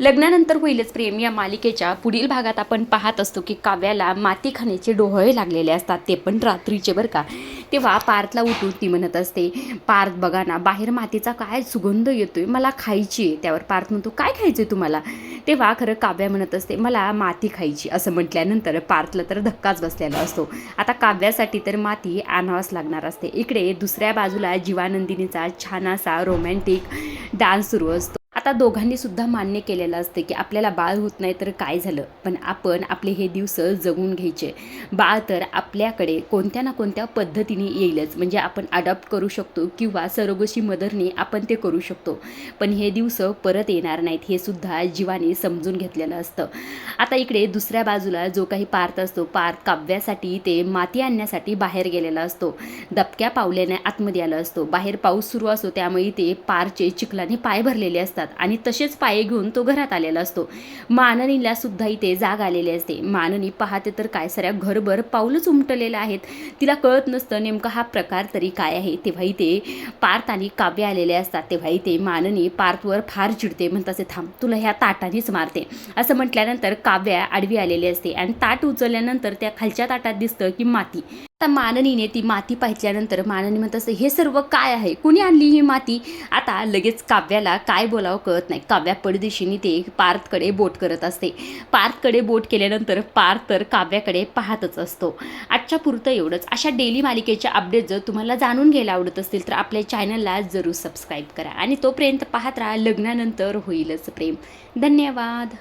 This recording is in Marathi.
लग्नानंतर होईलच प्रेम या मालिकेच्या पुढील भागात आपण पाहत असतो की काव्याला माती खाण्याचे डोळे लागलेले असतात, ते पण रात्रीचे बरं का. तेव्हा पार्थला उठून ती म्हणत असते, पार्थ बघा ना बाहेर मातीचा काय सुगंध येतोय, मला खायची आहे. त्यावर पार्थ म्हणतो, काय खायचं तुम्हाला? तेव्हा खरं काव्या म्हणत असते, मला माती खायची. असं म्हटल्यानंतर पार्थला तर धक्काच बसलेला असतो. आता काव्यासाठी तर माती आणावंच लागणार असते. इकडे दुसऱ्या बाजूला जीवानंदिनीचा छान असा रोमॅन्टिक डान्स सुरू असतो. आता दोघांनी सुद्धा मान्य केलेलं असतं की आपल्याला बाळ होत नाही तर काय झालं, पण आपण आपले हे दिवस जगून घ्यायचे. बाळ तर आपल्याकडे कोणत्या ना कोणत्या पद्धतीने येईलच, म्हणजे आपण अडॉप्ट करू शकतो किंवा सरोगसी मदरने आपण ते करू शकतो, पण हे दिवस परत येणार नाहीत हे सुद्धा जीवाने समजून घेतलेलं असतं. आता इकडे दुसऱ्या बाजूला जो काही पार्थ असतो, पार्थ काव्यासाठी ते माती आणण्यासाठी बाहेर गेलेला असतो. दबक्या पावल्याने आतमध्ये आला असतो. बाहेर पाऊस सुरू असतो, त्यामुळे ते पारचे चिखलाने पाय भरलेले असतात आणि तसेच पाय घेऊन तो घरात आलेला असतो. माननीला सुद्धा इथे जाग आलेली असते. माननी पाहते तर काय साऱ्या घरभर पाऊलच उमटलेलं आहेत. तिला कळत नसतं नेमका हा प्रकार तरी काय आहे. तेव्हा इथे पार्थ आणि काव्य आलेले असतात. तेव्हा इथे माननी पार्थवर फार चिडते, म्हणतात थांब तुला ह्या ताटानेच मारते. असं म्हटल्यानंतर काव्या आडवी आलेली असते आणि ताट उचलल्यानंतर त्या खालच्या ताटात दिसतं की माती. आता माननीने ती माती पाहिल्यानंतर माननी म्हणत असते, हे सर्व काय आहे, कुणी आणली ही माती? आता लगेच काव्याला काय बोलावं कळत नाही. काव्या पडदिशीने ते पार्थकडे बोट करत असते. पार्थकडे बोट केल्यानंतर पार्थ तर काव्याकडे पाहतच असतो. आजच्या पुरतं एवढंच. अशा डेली मालिकेच्या अपडेट जर तुम्हाला जाणून घ्यायला आवडत असतील तर आपल्या चॅनलला जरूर सबस्क्राईब करा आणि तोपर्यंत पाहत राहा लग्नानंतर होईलच प्रेम. धन्यवाद.